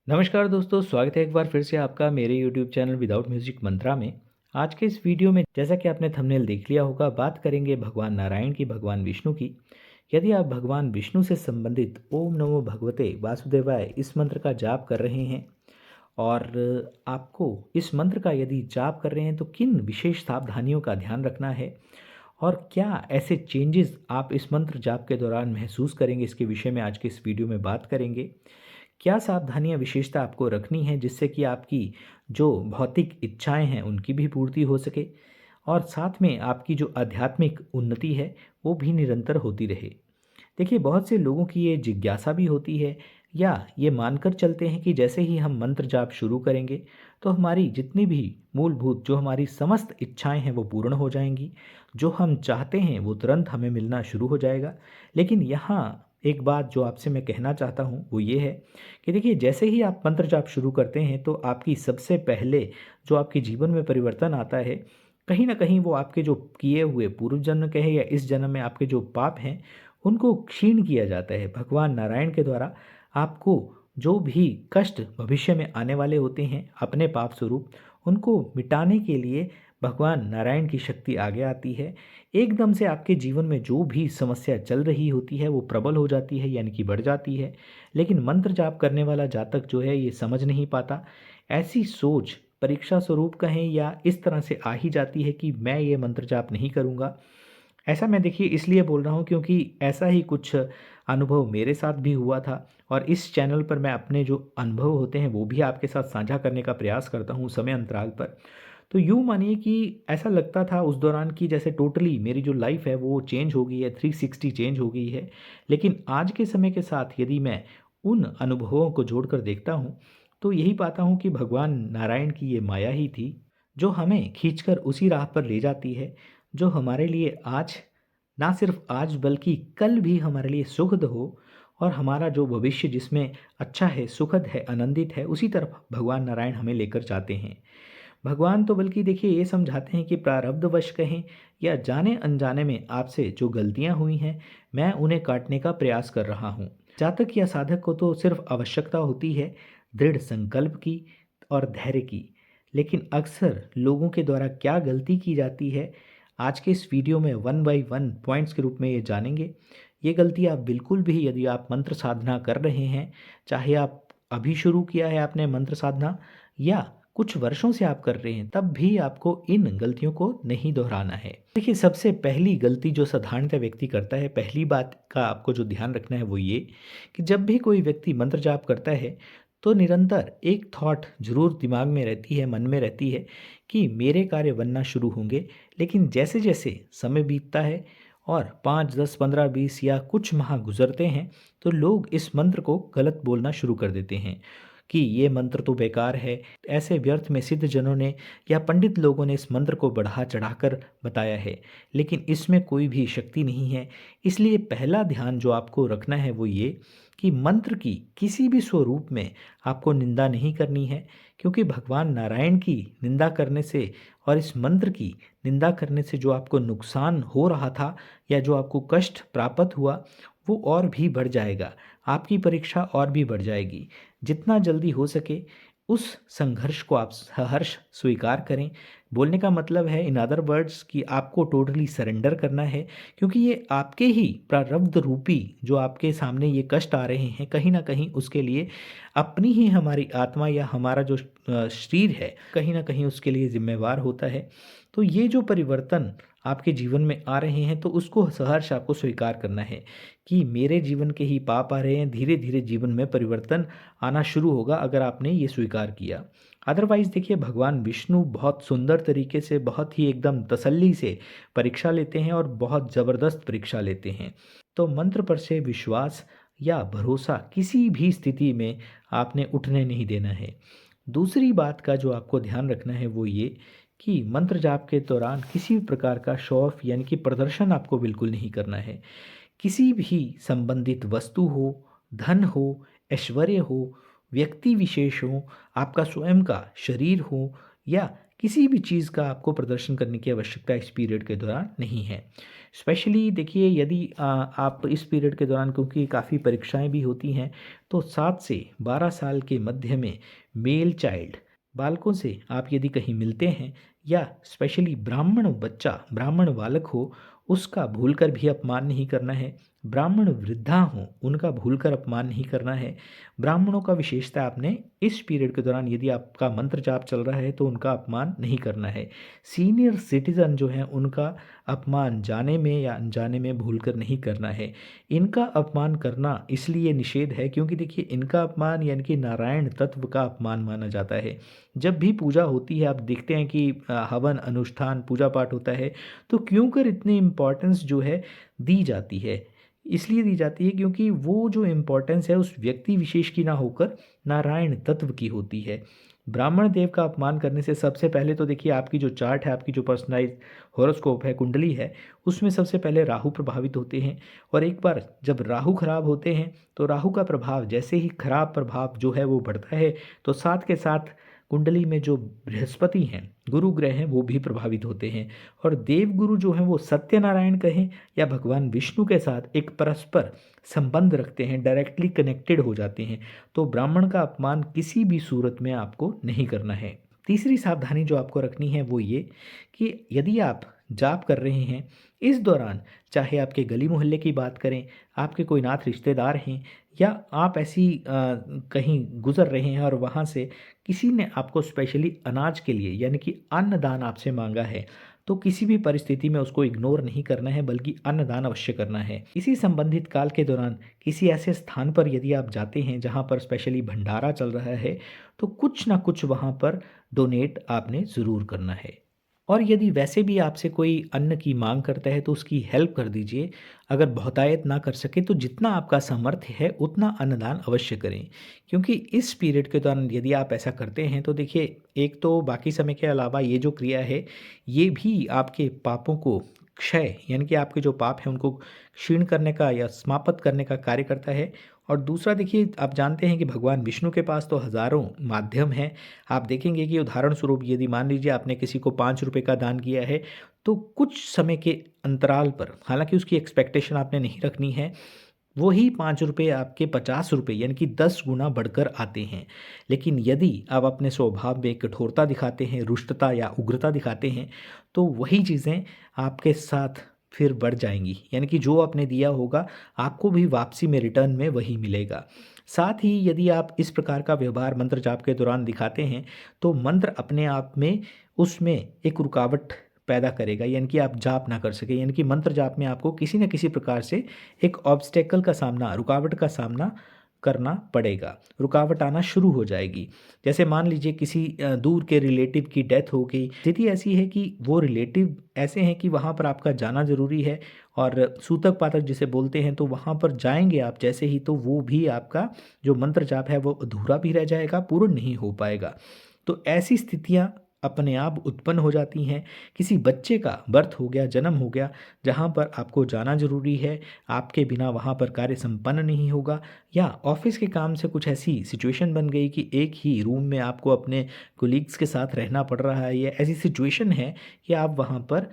नमस्कार दोस्तों, स्वागत है एक बार फिर से आपका मेरे YouTube चैनल विदाउट म्यूजिक मंत्रा में। आज के इस वीडियो में जैसा कि आपने थंबनेल देख लिया होगा, बात करेंगे भगवान नारायण की, भगवान विष्णु की। यदि आप भगवान विष्णु से संबंधित ओम नमो भगवते वासुदेवाय इस मंत्र का जाप कर रहे हैं और आपको इस मंत्र का यदि जाप कर रहे हैं तो किन विशेष सावधानियों का ध्यान रखना है और क्या ऐसे चेंजेस आप इस मंत्र जाप के दौरान महसूस करेंगे, इसके विषय में आज के इस वीडियो में बात करेंगे। क्या सावधानियाँ विशेषता आपको रखनी है जिससे कि आपकी जो भौतिक इच्छाएं हैं उनकी भी पूर्ति हो सके और साथ में आपकी जो आध्यात्मिक उन्नति है वो भी निरंतर होती रहे। देखिए, बहुत से लोगों की ये जिज्ञासा भी होती है या ये मानकर चलते हैं कि जैसे ही हम मंत्र जाप शुरू करेंगे तो हमारी जितनी भी मूलभूत जो हमारी समस्त इच्छाएं हैं वो पूर्ण हो जाएंगी, जो हम चाहते हैं वो तुरंत हमें मिलना शुरू हो जाएगा। लेकिन यहाँ एक बात जो आपसे मैं कहना चाहता हूँ वो ये है कि देखिए, जैसे ही आप मंत्र जाप शुरू करते हैं तो आपकी सबसे पहले जो आपके जीवन में परिवर्तन आता है, कहीं ना कहीं वो आपके जो किए हुए पूर्व जन्म के हैं या इस जन्म में आपके जो पाप हैं उनको क्षीण किया जाता है। भगवान नारायण के द्वारा आपको जो भी कष्ट भविष्य में आने वाले होते हैं अपने पाप स्वरूप, उनको मिटाने के लिए भगवान नारायण की शक्ति आगे आती है। एकदम से आपके जीवन में जो भी समस्या चल रही होती है वो प्रबल हो जाती है, यानी कि बढ़ जाती है। लेकिन मंत्र जाप करने वाला जातक जो है ये समझ नहीं पाता। ऐसी सोच परीक्षा स्वरूप कहें या इस तरह से आ ही जाती है कि मैं ये मंत्र जाप नहीं करूँगा। ऐसा मैं देखिए इसलिए बोल रहा हूँ क्योंकि ऐसा ही कुछ अनुभव मेरे साथ भी हुआ था और इस चैनल पर मैं अपने जो अनुभव होते हैं वो भी आपके साथ साझा करने का प्रयास करता हूँ समय अंतराल पर। तो यूँ मानिए कि ऐसा लगता था उस दौरान कि जैसे टोटली मेरी जो लाइफ है वो चेंज हो गई है, 360 चेंज हो गई है। लेकिन आज के समय के साथ यदि मैं उन अनुभवों को जोड़कर देखता हूँ तो यही पाता हूँ कि भगवान नारायण की ये माया ही थी जो हमें खींचकर उसी राह पर ले जाती है जो हमारे लिए आज, ना सिर्फ आज बल्कि कल भी हमारे लिए सुखद हो और हमारा जो भविष्य जिसमें अच्छा है, सुखद है, आनंदित है, उसी तरफ भगवान नारायण हमें लेकर जाते हैं। भगवान तो बल्कि देखिए ये समझाते हैं कि प्रारब्धवश कहें या जाने अनजाने में आपसे जो गलतियां हुई हैं मैं उन्हें काटने का प्रयास कर रहा हूँ। जातक या साधक को तो सिर्फ आवश्यकता होती है दृढ़ संकल्प की और धैर्य की। लेकिन अक्सर लोगों के द्वारा क्या गलती की जाती है, आज के इस वीडियो में वन बाय वन पॉइंट्स के रूप में ये जानेंगे। ये गलती आप बिल्कुल भी यदि आप मंत्र साधना कर रहे हैं, चाहे आप अभी शुरू किया है आपने मंत्र साधना या कुछ वर्षों से आप कर रहे हैं, तब भी आपको इन गलतियों को नहीं दोहराना है। देखिए, सबसे पहली गलती जो साधारणतः व्यक्ति करता है, पहली बात का आपको जो ध्यान रखना है वो ये कि जब भी कोई व्यक्ति मंत्र जाप करता है तो निरंतर एक थॉट जरूर दिमाग में रहती है, मन में रहती है कि मेरे कार्य बनना शुरू होंगे। लेकिन जैसे जैसे समय बीतता है और 5, 10, 15, 20 या कुछ माह गुजरते हैं तो लोग इस मंत्र को गलत बोलना शुरू कर देते हैं कि ये मंत्र तो बेकार है। ऐसे व्यर्थ में सिद्ध जनों ने या पंडित लोगों ने इस मंत्र को बढ़ा चढ़ाकर बताया है, लेकिन इसमें कोई भी शक्ति नहीं है। इसलिए पहला ध्यान जो आपको रखना है वो ये कि मंत्र की किसी भी स्वरूप में आपको निंदा नहीं करनी है, क्योंकि भगवान नारायण की निंदा करने से और इस मंत्र की निंदा करने से जो आपको नुकसान हो रहा था या जो आपको कष्ट प्राप्त हुआ वो और भी बढ़ जाएगा, आपकी परीक्षा और भी बढ़ जाएगी। जितना जल्दी हो सके उस संघर्ष को आप सहर्ष स्वीकार करें। बोलने का मतलब है इन अदर वर्ड्स कि आपको टोटली सरेंडर करना है, क्योंकि ये आपके ही प्रारब्ध रूपी जो आपके सामने ये कष्ट आ रहे हैं, कहीं ना कहीं उसके लिए अपनी ही हमारी आत्मा या हमारा जो शरीर है कहीं ना कहीं उसके लिए जिम्मेवार होता है। तो ये जो परिवर्तन आपके जीवन में आ रहे हैं तो उसको सहर्ष आपको स्वीकार करना है कि मेरे जीवन के ही पाप आ रहे हैं, धीरे धीरे जीवन में परिवर्तन आना शुरू होगा अगर आपने ये स्वीकार किया। अदरवाइज देखिए, भगवान विष्णु बहुत सुंदर तरीके से, बहुत ही एकदम तसल्ली से परीक्षा लेते हैं और बहुत ज़बरदस्त परीक्षा लेते हैं। तो मंत्र पर से विश्वास या भरोसा किसी भी स्थिति में आपने उठने नहीं देना है। दूसरी बात का जो आपको ध्यान रखना है वो ये कि मंत्र जाप के दौरान किसी भी प्रकार का शो ऑफ यानी कि प्रदर्शन आपको बिल्कुल नहीं करना है। किसी भी संबंधित वस्तु हो, धन हो, ऐश्वर्य हो, व्यक्ति विशेष हो, आपका स्वयं का शरीर हो या किसी भी चीज़ का आपको प्रदर्शन करने की आवश्यकता इस पीरियड के दौरान नहीं है। स्पेशली देखिए, यदि आप इस पीरियड के दौरान, क्योंकि काफ़ी परीक्षाएं भी होती हैं, तो 7 से 12 साल के मध्य में मेल चाइल्ड बालकों से आप यदि कहीं मिलते हैं, या स्पेशली ब्राह्मण बच्चा, ब्राह्मण बालक हो, उसका भूलकर भी अपमान नहीं करना है। ब्राह्मण वृद्धा हों, उनका भूलकर अपमान नहीं करना है। ब्राह्मणों का विशेषता आपने इस पीरियड के दौरान, यदि आपका मंत्र जाप चल रहा है, तो उनका अपमान नहीं करना है। सीनियर सिटीजन जो हैं, उनका अपमान जाने में या अनजाने में भूलकर नहीं करना है। इनका अपमान करना इसलिए निषेध है क्योंकि देखिए, इनका अपमान यानी कि नारायण तत्व का अपमान माना जाता है। जब भी पूजा होती है, आप देखते हैं कि हवन अनुष्ठान पूजा पाठ होता है, तो क्यों कर इतनी इम्पोर्टेंस जो है दी जाती है? इसलिए दी जाती है क्योंकि वो जो इम्पोर्टेंस है उस व्यक्ति विशेष की ना होकर नारायण तत्व की होती है। ब्राह्मण देव का अपमान करने से सबसे पहले तो देखिए, आपकी जो चार्ट है, आपकी जो पर्सनलाइज हॉरोस्कोप है, कुंडली है, उसमें सबसे पहले राहु प्रभावित होते हैं। और एक बार जब राहु खराब होते हैं, तो राहु का प्रभाव जैसे ही खराब प्रभाव जो है वो बढ़ता है, तो साथ के साथ कुंडली में जो बृहस्पति हैं, गुरु ग्रह हैं, वो भी प्रभावित होते हैं। और देवगुरु जो हैं वो सत्यनारायण कहें या भगवान विष्णु के साथ एक परस्पर संबंध रखते हैं, डायरेक्टली कनेक्टेड हो जाते हैं। तो ब्राह्मण का अपमान किसी भी सूरत में आपको नहीं करना है। तीसरी सावधानी जो आपको रखनी है वो ये कि यदि आप जाप कर रहे हैं इस दौरान, चाहे आपके गली मोहल्ले की बात करें, आपके कोई नाथ रिश्तेदार हैं, या आप ऐसी कहीं गुजर रहे हैं और वहाँ से किसी ने आपको स्पेशली अनाज के लिए यानी कि अन्नदान आपसे मांगा है, तो किसी भी परिस्थिति में उसको इग्नोर नहीं करना है, बल्कि अन्नदान अवश्य करना है। इसी संबंधित काल के दौरान किसी ऐसे स्थान पर यदि आप जाते हैं जहाँ पर स्पेशली भंडारा चल रहा है, तो कुछ ना कुछ वहाँ पर डोनेट आपने ज़रूर करना है। और यदि वैसे भी आपसे कोई अन्न की मांग करता है, तो उसकी हेल्प कर दीजिए। अगर बहुतायत ना कर सके, तो जितना आपका सामर्थ्य है उतना अन्नदान अवश्य करें। क्योंकि इस पीरियड के दौरान यदि आप ऐसा करते हैं, तो देखिए, एक तो बाकी समय के अलावा ये जो क्रिया है, ये भी आपके पापों को क्षय यानी कि आपके जो पाप हैं उनको क्षीण करने का या समाप्त करने का कार्य करता है। और दूसरा देखिए, आप जानते हैं कि भगवान विष्णु के पास तो हज़ारों माध्यम हैं। आप देखेंगे कि उदाहरण स्वरूप यदि मान लीजिए आपने किसी को 5 रुपए का दान किया है, तो कुछ समय के अंतराल पर, हालाँकि उसकी एक्सपेक्टेशन आपने नहीं रखनी है, वही 5 रुपए आपके 50 रुपए यानी कि 10 गुना बढ़कर आते हैं। लेकिन यदि आप अपने स्वभाव में कठोरता दिखाते हैं, रुष्टता या उग्रता दिखाते हैं, तो वही चीज़ें आपके साथ फिर बढ़ जाएँगी। यानी कि जो आपने दिया होगा, आपको भी वापसी में रिटर्न में वही मिलेगा। साथ ही यदि आप इस प्रकार का व्यवहार मंत्र जाप के दौरान दिखाते हैं, तो मंत्र अपने आप में उसमें एक रुकावट पैदा करेगा, यानी कि आप जाप ना कर सकें। यानी कि मंत्र जाप में आपको किसी न किसी प्रकार से एक ऑब्स्टेकल का सामना, रुकावट का सामना करना पड़ेगा। रुकावट आना शुरू हो जाएगी। जैसे मान लीजिए किसी दूर के रिलेटिव की डेथ हो गई। स्थिति ऐसी है कि वो रिलेटिव ऐसे हैं कि वहाँ पर आपका जाना ज़रूरी है, और सूतक पातक जिसे बोलते हैं, तो वहाँ पर जाएँगे आप जैसे ही, तो वो भी आपका जो मंत्र जाप है वो अधूरा भी रह जाएगा, पूर्ण नहीं हो पाएगा। तो ऐसी स्थितियाँ अपने आप उत्पन्न हो जाती हैं। किसी बच्चे का बर्थ हो गया, जन्म हो गया, जहाँ पर आपको जाना ज़रूरी है, आपके बिना वहाँ पर कार्य संपन्न नहीं होगा, या ऑफ़िस के काम से कुछ ऐसी सिचुएशन बन गई कि एक ही रूम में आपको अपने कोलीग्स के साथ रहना पड़ रहा है, या ऐसी सिचुएशन है कि आप वहाँ पर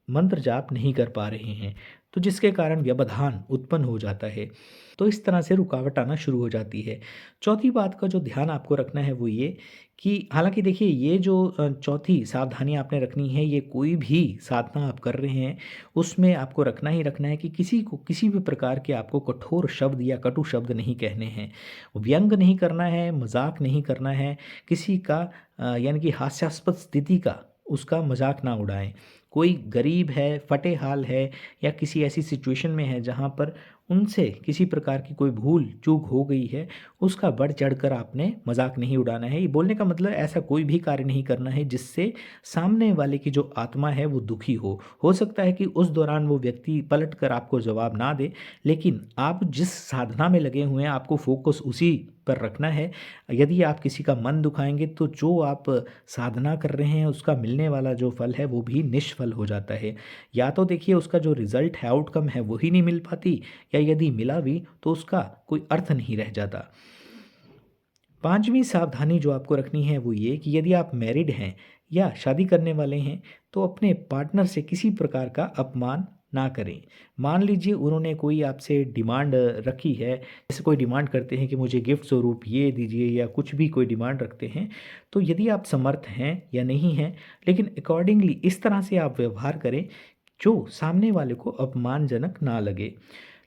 मंत्र जाप नहीं कर पा रहे हैं, तो जिसके कारण व्यवधान उत्पन्न हो जाता है। तो इस तरह से रुकावट आना शुरू हो जाती है। चौथी बात का जो ध्यान आपको रखना है वो ये कि हालाँकि देखिए, ये जो चौथी सावधानी आपने रखनी है, ये कोई भी साधना आप कर रहे हैं, उसमें आपको रखना ही रखना है कि किसी को किसी भी प्रकार के आपको कठोर शब्द या कटु शब्द नहीं कहने हैं। व्यंग नहीं करना है, मज़ाक नहीं करना है, किसी का यानी कि हास्यास्पद स्थिति का उसका मज़ाक ना उड़ाएँ। कोई गरीब है, फटे हाल है, या किसी ऐसी सिचुएशन में है जहाँ पर उनसे किसी प्रकार की कोई भूल चूक हो गई है, उसका बढ़ चढ़कर आपने मजाक नहीं उड़ाना है। ये बोलने का मतलब, ऐसा कोई भी कार्य नहीं करना है जिससे सामने वाले की जो आत्मा है वो दुखी हो सकता है कि उस दौरान वो व्यक्ति पलट कर आपको जवाब ना दे, लेकिन आप जिस साधना में लगे हुए हैं, आपको फोकस उसी पर रखना है। यदि आप किसी का मन दुखाएंगे, तो जो आप साधना कर रहे हैं उसका मिलने वाला जो फल है वो भी निष्फल हो जाता है। या तो देखिए, उसका जो रिजल्ट है, आउटकम है, वही नहीं मिल पाती, या यदि मिला भी तो उसका कोई अर्थ नहीं रह जाता। पांचवी सावधानी जो आपको रखनी है वो ये कि यदि आप मैरिड हैं या शादी करने वाले हैं तो अपने पार्टनर से किसी प्रकार का अपमान ना करें। मान लीजिए उन्होंने कोई आपसे डिमांड रखी है, जैसे कोई डिमांड करते हैं कि मुझे गिफ्ट स्वरूप ये दीजिए या कुछ भी कोई डिमांड रखते हैं, तो यदि आप समर्थ हैं या नहीं हैं, लेकिन अकॉर्डिंगली इस तरह से आप व्यवहार करें जो सामने वाले को अपमानजनक ना लगे।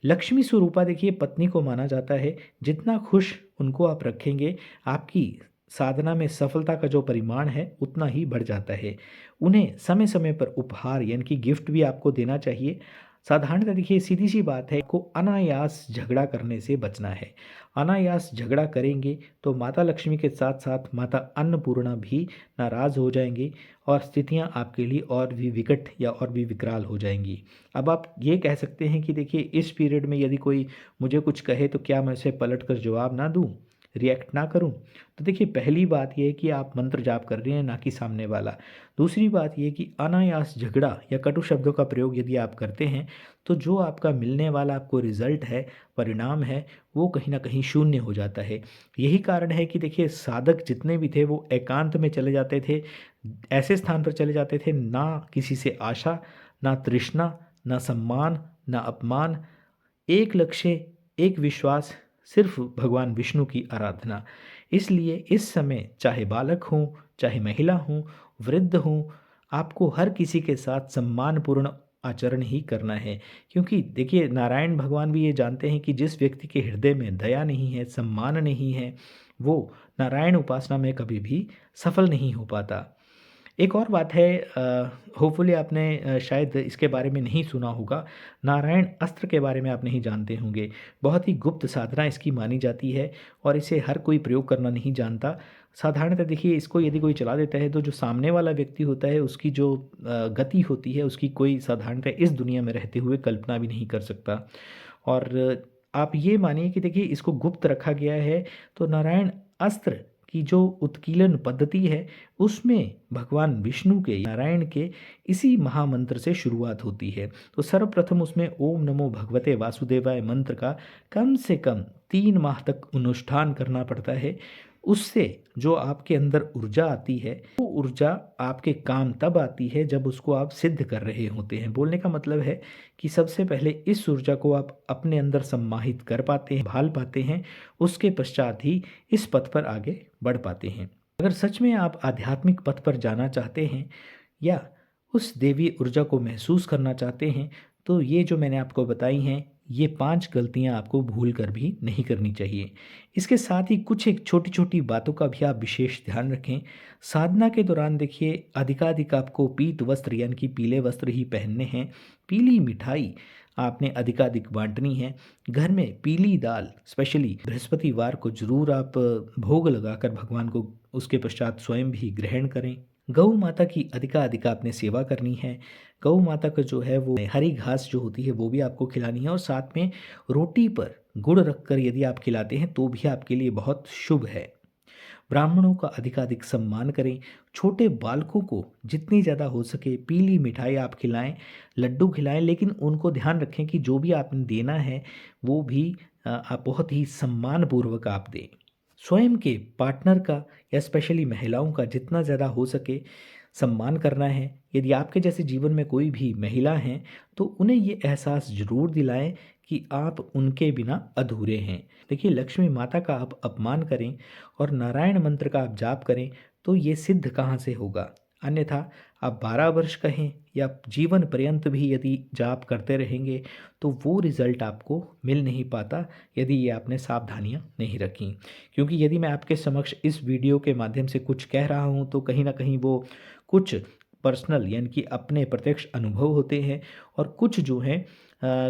लक्ष्मी स्वरूपा देखिए पत्नी को माना जाता है, जितना खुश उनको आप रखेंगे, आपकी साधना में सफलता का जो परिमाण है उतना ही बढ़ जाता है। उन्हें समय समय पर उपहार यानी कि गिफ्ट भी आपको देना चाहिए। साधारणतः देखिए सीधी सी बात है, को अनायास झगड़ा करने से बचना है। अनायास झगड़ा करेंगे तो माता लक्ष्मी के साथ साथ माता अन्नपूर्णा भी नाराज़ हो जाएंगी और स्थितियां आपके लिए और भी विकट या और भी विकराल हो जाएंगी। अब आप ये कह सकते हैं कि देखिए इस पीरियड में यदि कोई मुझे कुछ कहे तो क्या मैं उसे पलट कर जवाब ना दूं, रिएक्ट ना करूं? तो देखिए पहली बात यह है कि आप मंत्र जाप कर रहे हैं ना कि सामने वाला। दूसरी बात यह कि अनायास झगड़ा या कटु शब्दों का प्रयोग यदि आप करते हैं तो जो आपका मिलने वाला आपको रिजल्ट है, परिणाम है, वो कहीं ना कहीं शून्य हो जाता है। यही कारण है कि देखिए साधक जितने भी थे वो एकांत में चले जाते थे, ऐसे स्थान पर चले जाते थे ना किसी से आशा, ना तृष्णा, ना सम्मान, ना अपमान, एक लक्ष्य, एक विश्वास, सिर्फ भगवान विष्णु की आराधना। इसलिए इस समय चाहे बालक हों, चाहे महिला हों, वृद्ध हों, आपको हर किसी के साथ सम्मानपूर्ण आचरण ही करना है। क्योंकि देखिए नारायण भगवान भी ये जानते हैं कि जिस व्यक्ति के हृदय में दया नहीं है, सम्मान नहीं है, वो नारायण उपासना में कभी भी सफल नहीं हो पाता। एक और बात है, होपफुली आपने शायद इसके बारे में नहीं सुना होगा, नारायण अस्त्र के बारे में आप नहीं जानते होंगे। बहुत ही गुप्त साधना इसकी मानी जाती है और इसे हर कोई प्रयोग करना नहीं जानता। साधारणतः देखिए इसको यदि कोई चला देता है तो जो सामने वाला व्यक्ति होता है उसकी जो गति होती है उसकी कोई साधारणतः इस दुनिया में रहते हुए कल्पना भी नहीं कर सकता। और आप ये मानिए कि देखिए इसको गुप्त रखा गया है, तो नारायण अस्त्र की जो उत्कीलन पद्धति है उसमें भगवान विष्णु के, नारायण के इसी महामंत्र से शुरुआत होती है। तो सर्वप्रथम उसमें ओम नमो भगवते वासुदेवाय मंत्र का कम से कम 3 माह तक अनुष्ठान करना पड़ता है। उससे जो आपके अंदर ऊर्जा आती है वो ऊर्जा आपके काम तब आती है जब उसको आप सिद्ध कर रहे होते हैं। बोलने का मतलब है कि सबसे पहले इस ऊर्जा को आप अपने अंदर सम्माहित कर पाते हैं, भाल पाते हैं, उसके पश्चात ही इस पथ पर आगे बढ़ पाते हैं। अगर सच में आप आध्यात्मिक पथ पर जाना चाहते हैं या उस देवी ऊर्जा को महसूस करना चाहते हैं तो ये जो मैंने आपको बताई हैं ये 5 गलतियां आपको भूल कर भी नहीं करनी चाहिए। इसके साथ ही कुछ एक छोटी छोटी बातों का भी आप विशेष ध्यान रखें। साधना के दौरान देखिए अधिकाधिक आपको पीत वस्त्र यानी कि पीले वस्त्र ही पहनने हैं। पीली मिठाई आपने अधिकाधिक बांटनी है। घर में पीली दाल स्पेशली बृहस्पतिवार को जरूर आप भोग लगाकर भगवान को उसके पश्चात स्वयं भी ग्रहण करें। गौ माता की अधिकाधिक आपने सेवा करनी है। गौ माता का जो है वो हरी घास जो होती है वो भी आपको खिलानी है और साथ में रोटी पर गुड़ रखकर यदि आप खिलाते हैं तो भी आपके लिए बहुत शुभ है। ब्राह्मणों का अधिकाधिक सम्मान करें। छोटे बालकों को जितनी ज़्यादा हो सके पीली मिठाई आप खिलाएं, लड्डू खिलाएं, लेकिन उनको ध्यान रखें कि जो भी आपने देना है वो भी आप बहुत ही सम्मानपूर्वक आप दें। स्वयं के पार्टनर का या स्पेशली महिलाओं का जितना ज़्यादा हो सके सम्मान करना है। यदि आपके जैसे जीवन में कोई भी महिला हैं तो उन्हें ये एहसास ज़रूर दिलाएं कि आप उनके बिना अधूरे हैं। देखिए लक्ष्मी माता का आप अपमान करें और नारायण मंत्र का आप जाप करें तो ये सिद्ध कहाँ से होगा। अन्यथा आप 12 वर्ष कहें या जीवन पर्यंत भी यदि जाप करते रहेंगे तो वो रिज़ल्ट आपको मिल नहीं पाता यदि ये आपने सावधानियां नहीं रखी। क्योंकि यदि मैं आपके समक्ष इस वीडियो के माध्यम से कुछ कह रहा हूँ तो कहीं ना कहीं वो कुछ पर्सनल यानी कि अपने प्रत्यक्ष अनुभव होते हैं और कुछ जो हैं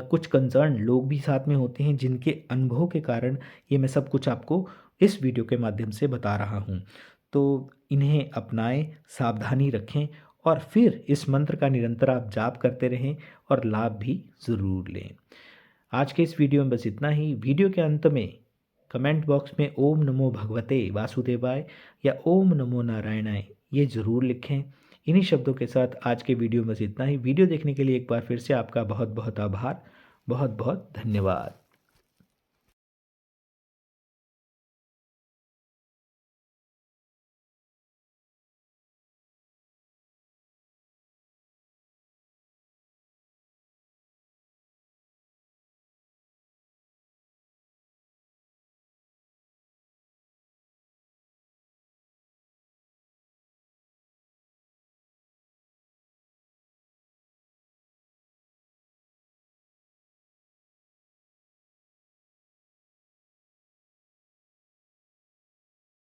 कुछ कंसर्न लोग भी साथ में होते हैं जिनके अनुभव के कारण ये मैं सब कुछ आपको इस वीडियो के माध्यम से बता रहा हूँ। तो इन्हें अपनाएं, सावधानी रखें और फिर इस मंत्र का निरंतर आप जाप करते रहें और लाभ भी ज़रूर लें। आज के इस वीडियो में बस इतना ही। वीडियो के अंत में कमेंट बॉक्स में ओम नमो भगवते वासुदेवाय या ओम नमो नारायणाय ये ज़रूर लिखें। इन्हीं शब्दों के साथ आज के वीडियो में बस इतना ही। वीडियो देखने के लिए एक बार फिर से आपका बहुत बहुत आभार, बहुत बहुत धन्यवाद।